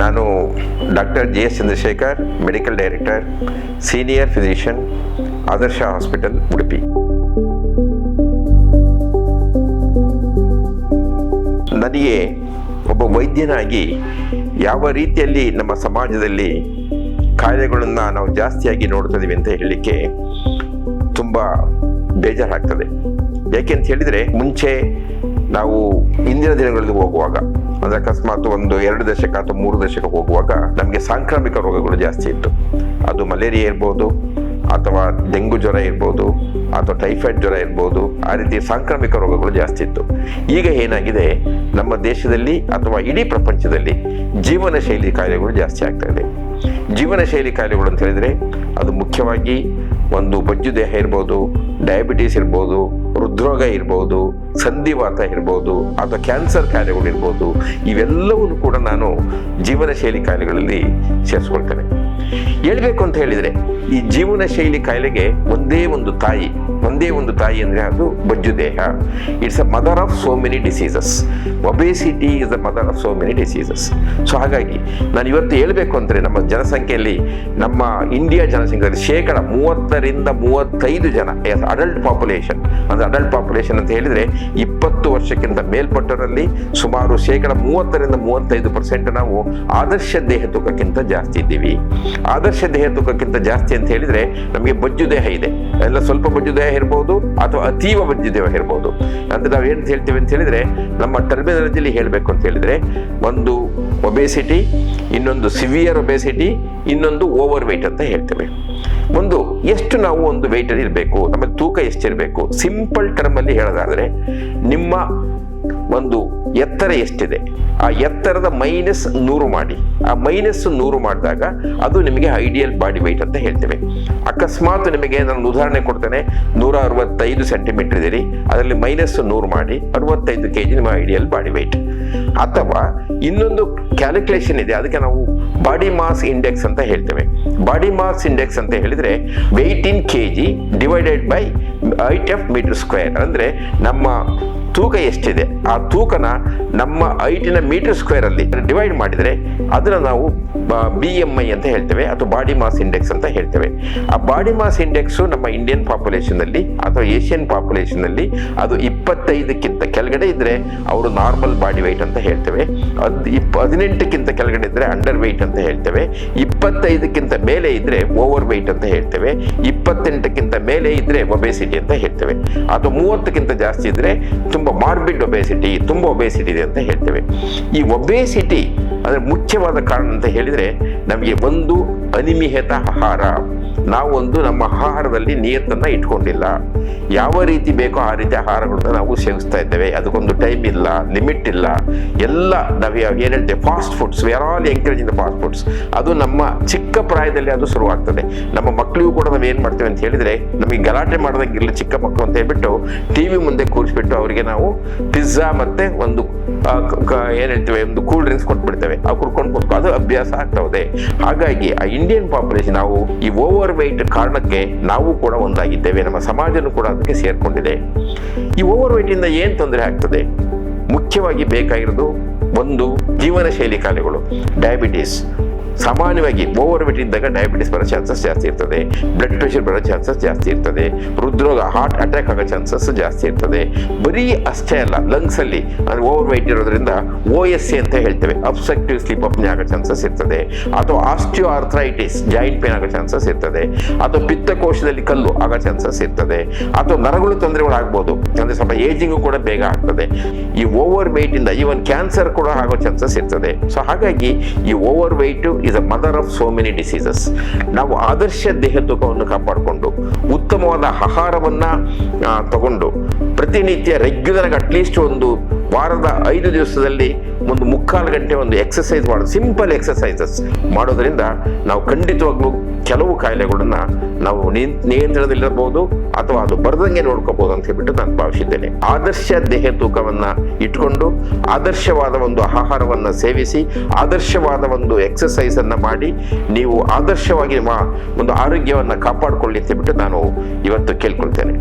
ನಾನು doctor JS Chandrashekhar, medical director, senior physician, Adarsh hospital, Udupi. ನನಗೆ ಒಬ್ಬ ವೈದ್ಯನಾಗಿ ಯಾವ ರೀತಿಯಲ್ಲಿ ನಮ್ಮ ಸಮಾಜದಲ್ಲಿ ಕಾಯಿಲೆಗಳನ್ನು ನಾವು ಜಾಸ್ತಿಯಾಗಿ ನೋಡ್ತಿದ್ದೀವಿ ಅಂತ ಹೇಳಲಿಕ್ಕೆ ತುಂಬ ಬೇಜಾರಾಗ್ತದೆ. ಯಾಕೆಂತ ಹೇಳಿದರೆ, ಮುಂಚೆ ನಾವು ಇಂದಿನ ದಿನಗಳಲ್ಲಿ ಹೋಗುವಾಗ, ಅಂದರೆ ಅಕಸ್ಮಾತ್ 1-2 ದಶಕ ಅಥವಾ 3 ದಶಕ ಹೋಗುವಾಗ ನಮಗೆ ಸಾಂಕ್ರಾಮಿಕ ರೋಗಗಳು ಜಾಸ್ತಿ ಇತ್ತು. ಅದು ಮಲೇರಿಯಾ ಇರ್ಬೋದು, ಅಥವಾ ಡೆಂಗು ಜ್ವರ ಇರ್ಬೋದು, ಅಥವಾ ಟೈಫಾಯ್ಡ್ ಜ್ವರ ಇರ್ಬೋದು. ಆ ರೀತಿ ಸಾಂಕ್ರಾಮಿಕ ರೋಗಗಳು ಜಾಸ್ತಿ ಇತ್ತು. ಈಗ ಏನಾಗಿದೆ, ನಮ್ಮ ದೇಶದಲ್ಲಿ ಅಥವಾ ಇಡೀ ಪ್ರಪಂಚದಲ್ಲಿ ಜೀವನ ಶೈಲಿ ಕಾಯಿಲೆಗಳು ಜಾಸ್ತಿ ಆಗ್ತಾ ಇದೆ. ಜೀವನ ಶೈಲಿ ಕಾಯಿಲೆಗಳು ಅಂತ ಹೇಳಿದರೆ ಅದು ಮುಖ್ಯವಾಗಿ ಒಂದು ಬೊಜ್ಜು ದೇಹ ಇರ್ಬೋದು, ಡಯಾಬಿಟೀಸ್ ಇರ್ಬೋದು, ಹೃದ್ರೋಗ ಇರ್ಬೋದು, ಸಂಧಿವಾತ ಇರ್ಬೋದು, ಅಥವಾ ಕ್ಯಾನ್ಸರ್ ಕಾಯಿಲೆಗಳು ಇರ್ಬೋದು. ಇವೆಲ್ಲವನ್ನು ಕೂಡ ನಾನು ಜೀವನ ಶೈಲಿ ಕಾಯಿಲೆಗಳಲ್ಲಿ ಸೇರಿಸ್ಕೊಳ್ತೇನೆ. ಹೇಳ್ಬೇಕು ಅಂತ ಹೇಳಿದರೆ, ಈ ಜೀವನ ಶೈಲಿ ಕಾಯಿಲೆಗೆ ಒಂದೇ ಒಂದು ತಾಯಿ ಅಂದರೆ ಅದು ಬೊಜ್ಜು ದೇಹ. It's a mother of so many diseases. Obesity is the mother of so many diseases. So ಹಾಗಾಗಿ ನಾನು ಇವತ್ತು ಹೇಳ್ಬೇಕು ಅಂದರೆ, ನಮ್ಮ ಜನಸಂಖ್ಯೆಯಲ್ಲಿ, ನಮ್ಮ ಇಂಡಿಯಾ ಜನಸಂಖ್ಯೆಯಲ್ಲಿ 30-35% ಜನ ಅಡಲ್ಟ್ ಪಾಪ್ಯುಲೇಷನ್. ಅಂದರೆ ಅಡಲ್ಟ್ ಪಾಪ್ಯುಲೇಷನ್ ಅಂತ ಹೇಳಿದರೆ 20 ವರ್ಷಕ್ಕಿಂತ ಮೇಲ್ಪಟ್ಟವರಲ್ಲಿ ಸುಮಾರು 30-35% ನಾವು ಆದರ್ಶ ದೇಹ ತೂಕಕ್ಕಿಂತ ಜಾಸ್ತಿ ಇದ್ದೀವಿ. ಆದರ್ಶ ದೇಹ ತೂಕಕ್ಕಿಂತ ಜಾಸ್ತಿ ಅಂತ ಹೇಳಿದರೆ ನಮಗೆ ಬೊಜ್ಜು ದೇಹ ಇದೆ. ಎಲ್ಲ ಸ್ವಲ್ಪ ಬೊಜ್ಜು ದೇಹ ಇರ್ಬೋದು, ಅಥವಾ ಅತೀವ ಬೊಜ್ಜು ದೇಹ ಇರ್ಬೋದು. ಅಂದರೆ ನಾವು ಏನು ಹೇಳ್ತೀವಿ ಅಂತ ಹೇಳಿದರೆ, ನಮ್ಮ ಟರ್ಮಿನಾಲಜಿಲಿ ಹೇಳಬೇಕು ಅಂತ ಹೇಳಿದರೆ, ಒಂದು ಒಬೇಸಿಟಿ, ಇನ್ನೊಂದು ಸಿವಿಯರ್ ಒಬೇಸಿಟಿ, ಇನ್ನೊಂದು ಓವರ್ ವೆಯ್ಟ್ ಅಂತ ಹೇಳ್ತೇವೆ. ಒಂದು ಎಷ್ಟು ನಾವು ಒಂದು ವೆಯ್ಟಲ್ಲಿ ಇರಬೇಕು, ನಮ್ಮ ತೂಕ ಎಷ್ಟಿರಬೇಕು. ಸಿಂಪಲ್ ಟರ್ಮಲ್ಲಿ ಹೇಳೋದಾದರೆ, ನಿಮ್ಮ ಒಂದು ಎತ್ತರ ಎಷ್ಟಿದೆ, ಆ ಎತ್ತರದ -100 ಮಾಡಿ. ಆ -100 ಮಾಡಿದಾಗ ಅದು ನಿಮಗೆ ಐಡಿಯಲ್ ಬಾಡಿ ವೆಯ್ಟ್ ಅಂತ ಹೇಳ್ತೇವೆ. ಅಕಸ್ಮಾತ್ ನಿಮಗೆ ನಾನು ಉದಾಹರಣೆ ಕೊಡ್ತೇನೆ, 165 ಸೆಂಟಿಮೀಟರ್ ಇದೀರಿ, ಅದರಲ್ಲಿ -100 ಮಾಡಿ 65 kg ನಿಮ್ಮ ಐಡಿಯಲ್ ಬಾಡಿ ವೆಯ್ಟ್. ಅಥವಾ ಇನ್ನೊಂದು ಕ್ಯಾಲ್ಕುಲೇಷನ್ ಇದೆ, ಅದಕ್ಕೆ ನಾವು ಬಾಡಿ ಮಾಸ್ ಇಂಡೆಕ್ಸ್ ಅಂತ ಹೇಳ್ತೇವೆ. ಬಾಡಿ ಮಾಸ್ ಇಂಡೆಕ್ಸ್ ಅಂತ ಹೇಳಿದರೆ weight in kg divided by height of metre square. ಅಂದರೆ ನಮ್ಮ ತೂಕ ಎಷ್ಟಿದೆ, ಆ ತೂಕನ ನಮ್ಮ ಹೈಟಿನ ಮೀಟರ್ ಸ್ಕ್ವೇರಲ್ಲಿ ಡಿವೈಡ್ ಮಾಡಿದರೆ ಅದನ್ನು ನಾವು BMI ಅಂತ ಹೇಳ್ತೇವೆ, ಅಥವಾ ಬಾಡಿ ಮಾಸ್ ಇಂಡೆಕ್ಸ್ ಅಂತ ಹೇಳ್ತೇವೆ. ಆ ಬಾಡಿ ಮಾಸ್ ಇಂಡೆಕ್ಸು ನಮ್ಮ ಇಂಡಿಯನ್ ಪಾಪ್ಯುಲೇಷನಲ್ಲಿ ಅಥವಾ ಏಷ್ಯನ್ ಪಾಪ್ಯುಲೇಷನಲ್ಲಿ ಅದು 25ಕ್ಕಿಂತ ಕೆಳಗಡೆ ಇದ್ದರೆ ಅವರು ನಾರ್ಮಲ್ ಬಾಡಿ ವೆಯ್ಟ್ ಅಂತ ಹೇಳ್ತೇವೆ. 18ಕ್ಕಿಂತ ಕೆಳಗಡೆ ಇದ್ದರೆ ಅಂಡರ್ ವೆಯ್ಟ್ ಅಂತ ಹೇಳ್ತೇವೆ. 25ಕ್ಕಿಂತ ಮೇಲೆ ಇದ್ದರೆ ಓವರ್ ವೆಯ್ಟ್ ಅಂತ ಹೇಳ್ತೇವೆ. 28ಕ್ಕಿಂತ ಮೇಲೆ ಇದ್ದರೆ ಒಬೇಸಿಟಿ ಅಂತ ಹೇಳ್ತೇವೆ. ಅಥವಾ 30ಕ್ಕಿಂತ ಜಾಸ್ತಿ ಇದ್ದರೆ ತುಂಬ ಮಾರ್ಬಿಡ್ ಒಬೇಸಿಟಿ, ತುಂಬ ಒಬೇಸಿಟಿ ಇದೆ ಅಂತ ಹೇಳ್ತೇವೆ. ಈ ಒಬೇಸಿಟಿ ಅಂದರೆ ಮುಖ್ಯವಾದ ಕಾರಣ ಅಂತ ಹೇಳಿದರೆ, ನಮಗೆ ಒಂದು ಅನಿಯಮಿತ ಆಹಾರ. ನಾವೊಂದು ನಮ್ಮ ಆಹಾರದಲ್ಲಿ ನಿಯತ್ತನ್ನು ಇಟ್ಕೊಂಡಿಲ್ಲ. ಯಾವ ರೀತಿ ಬೇಕೋ ಆ ರೀತಿ ಆಹಾರಗಳನ್ನ ನಾವು ಸೇವಿಸ್ತಾ ಇದ್ದೇವೆ. ಅದಕ್ಕೊಂದು ಟೈಮ್ ಇಲ್ಲ, ಲಿಮಿಟ್ ಇಲ್ಲ. ಎಲ್ಲ ನಾವು ಏನು ಹೇಳ್ತೇವೆ, fast foods, we are all encouraging the fast foods. ಅದು ನಮ್ಮ ಚಿಕ್ಕ ಪ್ರಾಯದಲ್ಲಿ ಅದು ಶುರುವಾಗ್ತದೆ. ನಮ್ಮ ಮಕ್ಕಳಿಗೂ ಕೂಡ ನಾವು ಏನು ಮಾಡ್ತೇವೆ ಅಂತ ಹೇಳಿದರೆ, ನಮಗೆ ಗಲಾಟೆ ಮಾಡೋದಂಗಿಲ್ಲ ಚಿಕ್ಕ ಮಕ್ಕಳು ಅಂತ ಹೇಳ್ಬಿಟ್ಟು TV ಮುಂದೆ ಕೂರಿಸ್ಬಿಟ್ಟು ಅವರಿಗೆ ನಾವು ಪಿಜ್ಜಾ ಮತ್ತು ಒಂದು ಏನು ಹೇಳ್ತೇವೆ, ಒಂದು ಕೂಲ್ ಡ್ರಿಂಕ್ಸ್ ಕೊಟ್ಬಿಡ್ತೇವೆ. ಅವು ಕುಡ್ಕೊಂಡು ಅದು ಅಭ್ಯಾಸ ಆಗ್ತಾ ಇದೆ. ಹಾಗಾಗಿ ಆ ಇಂಡಿಯನ್ ಪಾಪ್ಯುಲೇಷನ್, ನಾವು ಈ ಓವರ್ ವೆಯ್ಟ್ ಕಾರಣಕ್ಕೆ ನಾವು ಕೂಡ ಒಂದಾಗಿದ್ದೇವೆ. ನಮ್ಮ ಸಮಾಜನೂ ಕೂಡ ಅದಕ್ಕೆ ಸೇರ್ಕೊಂಡಿದೆ. ಈ ಓವರ್ ವೆಯ್ಟಿಂದ ಏನು ತೊಂದರೆ ಆಗ್ತದೆ? ಮುಖ್ಯವಾಗಿ ಬೇಕಾಗಿರೋದು ಒಂದು ಜೀವನ ಶೈಲಿ ಕಾಯಿಲೆಗಳು. ಡಯಾಬಿಟೀಸ್ ಸಾಮಾನ್ಯವಾಗಿ ಓವರ್ ವೆಯ್ಟ್ ಇದ್ದಾಗ ಡಯಾಬಿಟಿಸ್ ಬರೋ ಚಾನ್ಸಸ್ ಜಾಸ್ತಿ ಇರ್ತದೆ. ಬ್ಲಡ್ ಪ್ರೆಷರ್ ಬರೋ ಚಾನ್ಸಸ್ ಜಾಸ್ತಿ ಇರ್ತದೆ. ಹೃದ್ರೋಗ, ಹಾರ್ಟ್ ಅಟ್ಯಾಕ್ ಆಗೋ ಚಾನ್ಸಸ್ ಜಾಸ್ತಿ ಇರ್ತದೆ. ಬರೀ ಅಷ್ಟೇ ಅಲ್ಲ, ಲಂಗ್ಸಲ್ಲಿ ಅಂದರೆ ಓವರ್ ವೆಯ್ಟ್ ಇರೋದ್ರಿಂದ OSA ಅಂತ ಹೇಳ್ತೇವೆ, ಅಬ್ಸ್ಟ್ರಕ್ಟಿವ್ ಸ್ಲೀಪ್ ಅಪ್ನೇ ಆಗೋ ಚಾನ್ಸಸ್ ಇರ್ತದೆ. ಅಥವಾ ಆಸ್ಟಿಯೋ ಆರ್ಥರೈಟಿಸ್, ಜಾಯಿಂಟ್ ಪೇನ್ ಆಗೋ ಚಾನ್ಸಸ್ ಇರ್ತದೆ. ಅಥವಾ ಪಿತ್ತಕೋಶದಲ್ಲಿ ಕಲ್ಲು ಆಗೋ ಚಾನ್ಸಸ್ ಇರ್ತದೆ. ಅಥವಾ ನರಗಳು ತೊಂದರೆಗಳು ಆಗ್ಬೋದು, ಅಂದರೆ ಸ್ವಲ್ಪ ಏಜಿಂಗು ಕೂಡ ಬೇಗ ಆಗ್ತದೆ. ಈ ಓವರ್ ವೆಯ್ಟಿಂದ ಈವನ್ ಕ್ಯಾನ್ಸರ್ ಕೂಡ ಆಗೋ ಚಾನ್ಸಸ್ ಇರ್ತದೆ. ಸೊ ಹಾಗಾಗಿ ಈ over weight is a mother of so many diseases. ನಾವು ಆದರ್ಶ ದೇಹ ತೂಕವನ್ನು ಕಾಪಾಡಿಕೊಂಡು ಉತ್ತಮವಾದ ಆಹಾರವನ್ನು ತಗೊಂಡು ಪ್ರತಿನಿತ್ಯ ರೆಗ್ಯುಲರ್ ಆಗಿ ಅಟ್ಲೀಸ್ಟ್ ಒಂದು ವಾರದ 5 ದಿವಸದಲ್ಲಿ ಒಂದು 3/4 ಗಂಟೆ ಒಂದು ಎಕ್ಸಸೈಸ್ ಮಾಡೋದು, ಸಿಂಪಲ್ ಎಕ್ಸಸೈಸಸ್ ಮಾಡೋದ್ರಿಂದ ನಾವು ಖಂಡಿತವಾಗ್ಲೂ ಕೆಲವು ಕಾಯಿಲೆಗಳನ್ನು ನಾವು ನಿಯಂತ್ರಣದಲ್ಲಿರಬಹುದು, ಅಥವಾ ಅದು ಬರ್ದಂಗೆ ನೋಡ್ಕೋಬಹುದು ಅಂತ ಹೇಳ್ಬಿಟ್ಟು ನಾನು ಭಾವಿಸಿದ್ದೇನೆ. ಆದರ್ಶ ದೇಹ ತೂಕವನ್ನು ಇಟ್ಕೊಂಡು ಆದರ್ಶವಾದ ಒಂದು ಆಹಾರವನ್ನು ಸೇವಿಸಿ ಆದರ್ಶವಾದ ಒಂದು ಎಕ್ಸಸೈಸನ್ನು ಮಾಡಿ ನೀವು ಆದರ್ಶವಾಗಿ ನಿಮ್ಮ ಒಂದು ಆರೋಗ್ಯವನ್ನು ಕಾಪಾಡಿಕೊಳ್ಳಿ ಅಂತ ಹೇಳ್ಬಿಟ್ಟು ನಾನು ಇವತ್ತು ಕೇಳ್ಕೊಳ್ತೇನೆ.